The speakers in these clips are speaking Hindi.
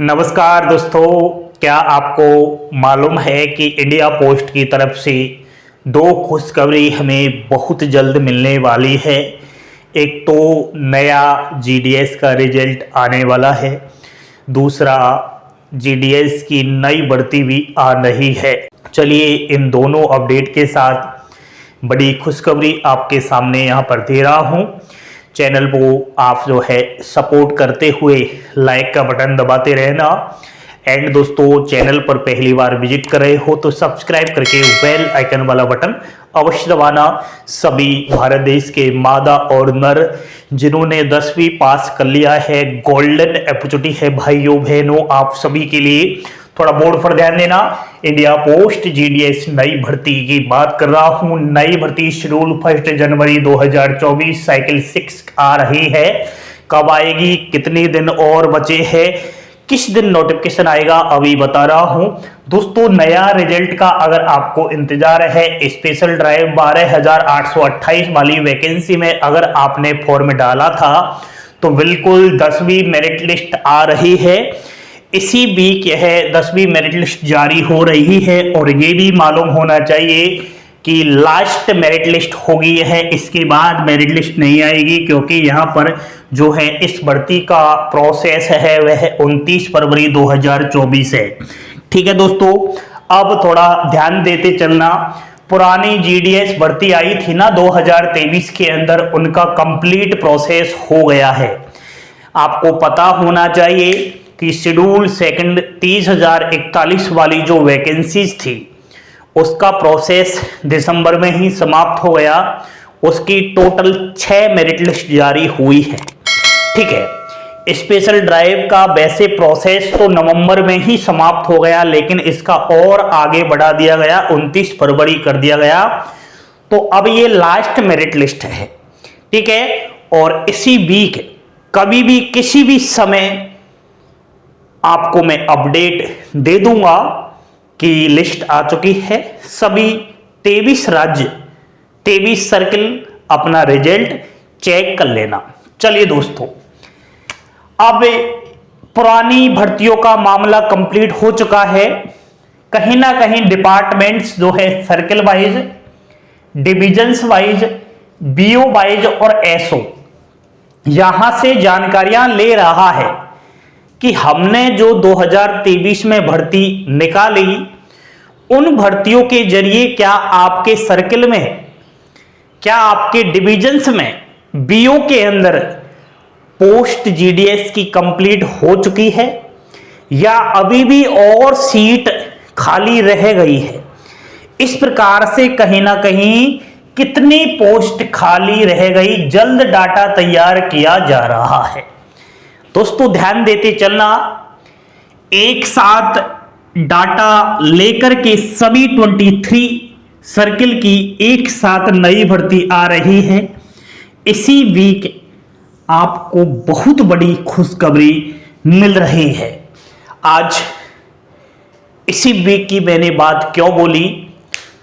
नमस्कार दोस्तों, क्या आपको मालूम है कि इंडिया पोस्ट की तरफ से दो खुशखबरी हमें बहुत जल्द मिलने वाली है। एक तो नया जीडीएस का रिजल्ट आने वाला है, दूसरा जीडीएस की नई भर्ती भी आ रही है। चलिए इन दोनों अपडेट के साथ बड़ी खुशखबरी आपके सामने यहाँ पर दे रहा हूँ। चैनल को आप जो है सपोर्ट करते हुए लाइक का बटन दबाते रहना। एंड दोस्तों, चैनल पर पहली बार विजिट कर रहे हो तो सब्सक्राइब करके बेल आइकन वाला बटन अवश्य दबाना। सभी भारत देश के मादा और नर जिन्होंने 10वीं पास कर लिया है, गोल्डन अपॉर्चुनिटी है भाइयों बहनों, आप सभी के लिए। थोड़ा बोर्ड पर ध्यान देना। इंडिया पोस्ट जीडीएस नई भर्ती की बात कर रहा हूं। नई भर्ती शेड्यूल 1 जनवरी 2024 साइकिल 6 आ रही है। कब आएगी, कितने दिन और बचे हैं, किस दिन नोटिफिकेशन आएगा, अभी बता रहा हूं दोस्तों। नया रिजल्ट का अगर आपको इंतजार है, स्पेशल ड्राइव 12,828 वाली वैकेंसी में अगर आपने फॉर्म डाला था तो बिल्कुल 10वीं मेरिट लिस्ट आ रही है। इसी वीक यह 10वीं मेरिट लिस्ट जारी हो रही है और ये भी मालूम होना चाहिए कि लास्ट मेरिट लिस्ट होगी है, इसके बाद मेरिट लिस्ट नहीं आएगी, क्योंकि यहाँ पर जो है इस भर्ती का प्रोसेस है वह 29 फरवरी 2024 है। ठीक है दोस्तों, अब थोड़ा ध्यान देते चलना। पुरानी जीडीएस भर्ती आई थी ना 2023 के अंदर, उनका कंप्लीट प्रोसेस हो गया है। आपको पता होना चाहिए कि शेड्यूल सेकंड 30,041 वाली जो वैकेंसीज थी उसका प्रोसेस दिसंबर में ही समाप्त हो गया। उसकी टोटल 6 मेरिट लिस्ट जारी हुई है। ठीक है, स्पेशल ड्राइव का वैसे प्रोसेस तो नवंबर में ही समाप्त हो गया, लेकिन इसका और आगे बढ़ा दिया गया, 29 फरवरी कर दिया गया। तो अब ये लास्ट मेरिट लिस्ट है। ठीक है, और इसी वीक कभी भी किसी भी समय आपको मैं अपडेट दे दूंगा कि लिस्ट आ चुकी है। सभी 23 राज्य 23 सर्किल अपना रिजल्ट चेक कर लेना। चलिए दोस्तों, अब पुरानी भर्तियों का मामला कंप्लीट हो चुका है। कहीं ना कहीं डिपार्टमेंट्स जो है circle wise, divisions wise, BO wise और एसओ यहां से जानकारियां ले रहा है कि हमने जो 2023 में भर्ती निकाली, उन भर्तियों के जरिए क्या आपके सर्किल में, क्या आपके डिविजन्स में, बीओ के अंदर पोस्ट जीडीएस की कंप्लीट हो चुकी है या अभी भी और सीट खाली रह गई है। इस प्रकार से कहीं ना कहीं कितनी पोस्ट खाली रह गई, जल्द डाटा तैयार किया जा रहा है। दोस्तों ध्यान देते चलना, एक साथ डाटा लेकर के सभी 23 सर्किल की एक साथ नई भर्ती आ रही है। इसी वीक आपको बहुत बड़ी खुशखबरी मिल रही है। आज इसी वीक की मैंने बात क्यों बोली,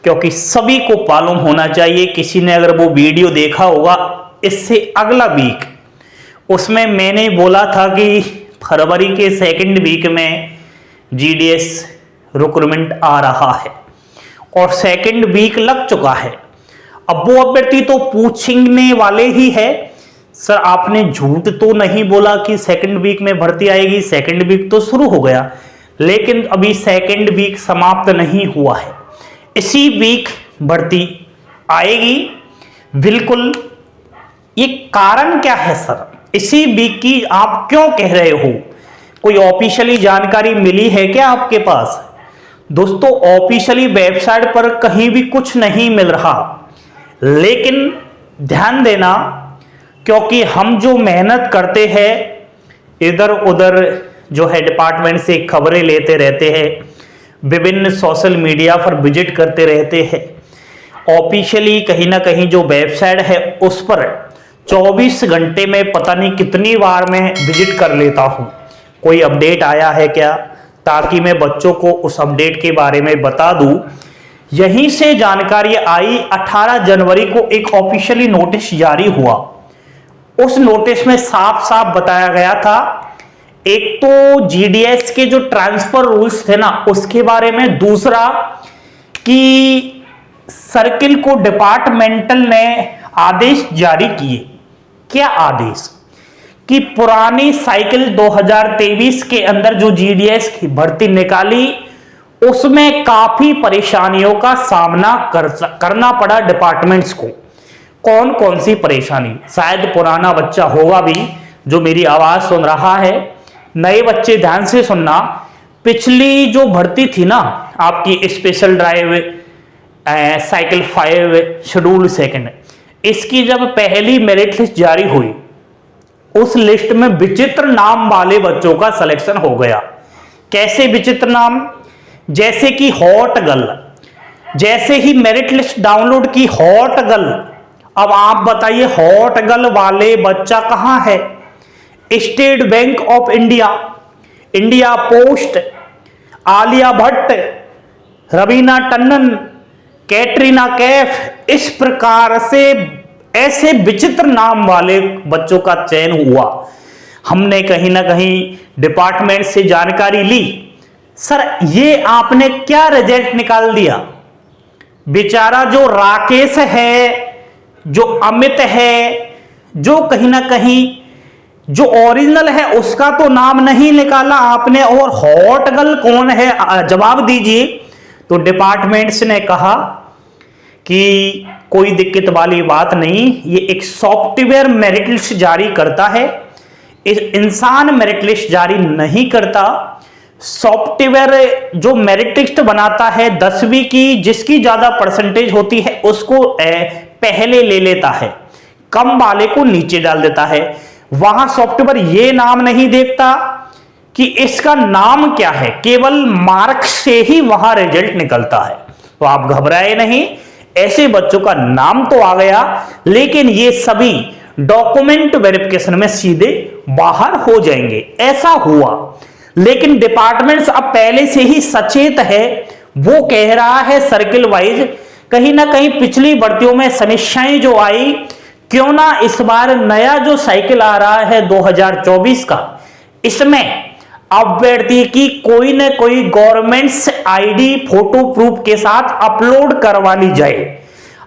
क्योंकि सभी को मालूम होना चाहिए। किसी ने अगर वो वीडियो देखा होगा इससे अगला वीक, उसमें मैंने बोला था कि फरवरी के सेकंड वीक में जीडीएस रिक्रूटमेंट आ रहा है और सेकंड वीक लग चुका है। अब वो अभ्यर्थी तो पूछने वाले ही है, सर आपने झूठ तो नहीं बोला कि सेकंड वीक में भर्ती आएगी। सेकंड वीक तो शुरू हो गया, लेकिन अभी सेकंड वीक समाप्त नहीं हुआ है। इसी वीक भर्ती आएगी बिल्कुल। ये कारण क्या है सर, इसी वीक की आप क्यों कह रहे हो? कोई ऑफिशियली जानकारी मिली है क्या आपके पास? दोस्तों, ऑफिशियली वेबसाइट पर कहीं भी कुछ नहीं मिल रहा, लेकिन ध्यान देना, क्योंकि हम जो मेहनत करते हैं, इधर उधर जो है डिपार्टमेंट से खबरें लेते रहते हैं, विभिन्न सोशल मीडिया पर विजिट करते रहते हैं। ऑफिशियली कहीं ना कहीं जो वेबसाइट है उस पर 24 घंटे में पता नहीं कितनी बार मैं विजिट कर लेता हूं, कोई अपडेट आया है क्या, ताकि मैं बच्चों को उस अपडेट के बारे में बता दूं। यहीं से जानकारी आई, 18 जनवरी को एक ऑफिशियली नोटिस जारी हुआ। उस नोटिस में साफ साफ बताया गया था एक तो जीडीएस के जो ट्रांसफर रूल्स थे ना उसके बारे में, दूसरा कि सर्किल को डिपार्टमेंटल ने आदेश जारी किए। क्या आदेश? कि पुरानी साइकिल 2023 के अंदर जो जीडीएस की भर्ती निकाली उसमें काफी परेशानियों का सामना करना पड़ा डिपार्टमेंट्स को। कौन कौन सी परेशानी? शायद पुराना बच्चा होगा भी जो मेरी आवाज सुन रहा है, नए बच्चे ध्यान से सुनना। पिछली जो भर्ती थी ना आपकी special drive cycle 5 schedule second, इसकी जब पहली मेरिट लिस्ट जारी हुई उस लिस्ट में विचित्र नाम वाले बच्चों का सिलेक्शन हो गया। कैसे विचित्र नाम? जैसे कि हॉट गर्ल। जैसे ही मेरिट लिस्ट डाउनलोड की हॉट गर्ल, अब आप बताइए हॉट गर्ल वाले बच्चा कहां है? State bank of India, India post, Alia Bhatt, Raveena Tandon, Katrina Kaif, इस प्रकार से ऐसे विचित्र नाम वाले बच्चों का चयन हुआ। हमने कहीं ना कहीं डिपार्टमेंट से जानकारी ली, सर ये आपने क्या रिजल्ट निकाल दिया? बेचारा जो राकेश है, जो अमित है, जो कहीं ना कहीं जो ओरिजिनल है उसका तो नाम नहीं निकाला आपने, और हॉट गर्ल कौन है जवाब दीजिए। तो डिपार्टमेंट्स ने कहा कि कोई दिक्कत वाली बात नहीं, ये एक सॉफ्टवेयर मेरिट लिस्ट जारी करता है, इस इंसान मेरिट लिस्ट जारी नहीं करता। सॉफ्टवेयर जो मेरिट लिस्ट बनाता है 10वीं की, जिसकी ज्यादा परसेंटेज होती है उसको पहले ले लेता है, कम वाले को नीचे डाल देता है। वहां सॉफ्टवेयर ये नाम नहीं देखता कि इसका नाम क्या है, केवल मार्क से ही वहां रिजल्ट निकलता है। तो आप घबराए नहीं, ऐसे बच्चों का नाम तो आ गया, लेकिन ये सभी डॉक्यूमेंट वेरिफिकेशन में सीधे बाहर हो जाएंगे। ऐसा हुआ, लेकिन डिपार्टमेंट्स अब पहले से ही सचेत है। वो कह रहा है सर्किल वाइज, कहीं ना कहीं पिछली भर्तियों में समस्याएं जो आई, क्यों ना इस बार नया जो साइकिल आ रहा है 2024 का, इसमें अभ्यर्थी की कोई न कोई गवर्नमेंट्स आईडी फोटो प्रूफ के साथ अपलोड करवा ली जाए।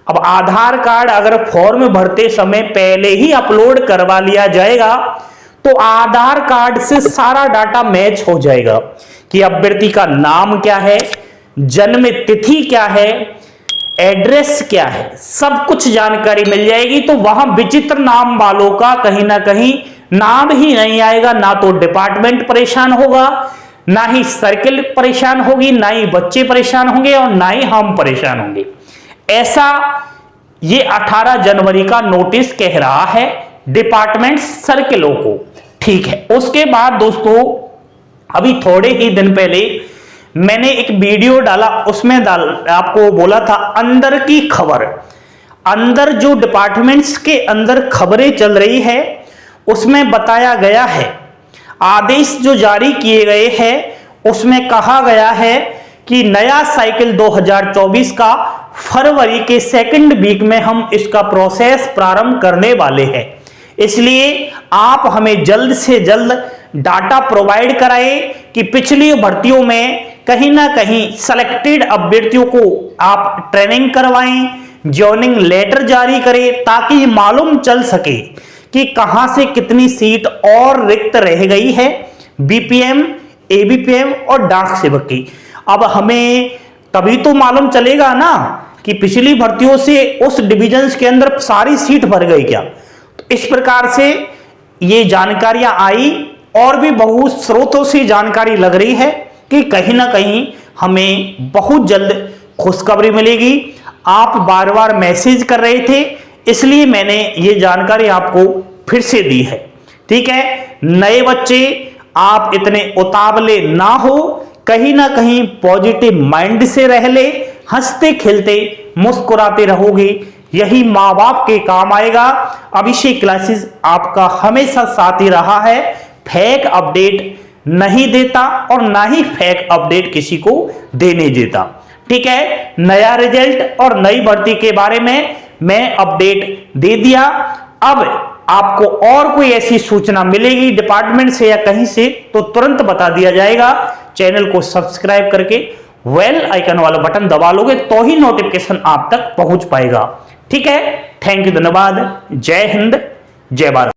अब आधार कार्ड अगर फॉर्म भरते समय पहले ही अपलोड करवा लिया जाएगा तो आधार कार्ड से सारा डाटा मैच हो जाएगा कि अभ्यर्थी का नाम क्या है, जन्म तिथि क्या है, एड्रेस क्या है, सब कुछ जानकारी मिल जाएगी। तो वहां विचित्र नाम वालों का कहीं ना कहीं नाम ही नहीं आएगा। ना तो डिपार्टमेंट परेशान होगा, ना ही सर्किल परेशान होगी, ना ही बच्चे परेशान होंगे, और ना ही हम परेशान होंगे। ऐसा ये 18 जनवरी का नोटिस कह रहा है डिपार्टमेंट सर्किलों को। ठीक है, उसके बाद दोस्तों अभी थोड़े ही दिन पहले मैंने एक वीडियो डाला, उसमें आपको बोला था अंदर की खबर, अंदर जो डिपार्टमेंट्स के अंदर खबरें चल रही है उसमें बताया गया है, आदेश जो जारी किए गए हैं उसमें कहा गया है कि नया साइकिल 2024 का फरवरी के सेकंड वीक में हम इसका प्रोसेस प्रारंभ करने वाले हैं। इसलिए आप हमें जल्द से जल्द डाटा प्रोवाइड कराएं कि पिछली भर्तियों में कहीं ना कहीं सेलेक्टेड अभ्यर्थियों को आप ट्रेनिंग करवाएं, ज्वाइनिंग लेटर जारी करें, ताकि मालूम चल सके कि कहां से कितनी सीट और रिक्त रह गई है बीपीएम, एबीपीएम और डाक सेवक की। अब हमें तभी तो मालूम चलेगा ना कि पिछली भर्तियों से उस डिविजन्स के अंदर सारी सीट भर गई क्या। तो इस प्रकार से ये जानकारियां आई, और भी बहुत स्रोतों से जानकारी लग रही है कि कहीं ना कहीं हमें बहुत जल्द खुशखबरी मिलेगी। आप बार बार मैसेज कर रहे थे, इसलिए मैंने ये जानकारी आपको फिर से दी है। ठीक है, नए बच्चे आप इतने उतावले ना हो, कहीं ना कहीं पॉजिटिव माइंड से रह ले, हंसते खेलते मुस्कुराते रहोगे, यही माँ बाप के काम आएगा। अभिषेक क्लासेस आपका हमेशा साथ ही रहा है, फेक अपडेट नहीं देता और ना ही फेक अपडेट किसी को देने देता। ठीक है, नया रिजल्ट और नई भर्ती के बारे में मैं अपडेट दे दिया। अब आपको और कोई ऐसी सूचना मिलेगी डिपार्टमेंट से या कहीं से तो तुरंत बता दिया जाएगा। चैनल को सब्सक्राइब करके बेल आइकन वाला बटन दबा लोगे तो ही नोटिफिकेशन आप तक पहुंच पाएगा। ठीक है, थैंक यू, धन्यवाद, जय हिंद, जय भारत।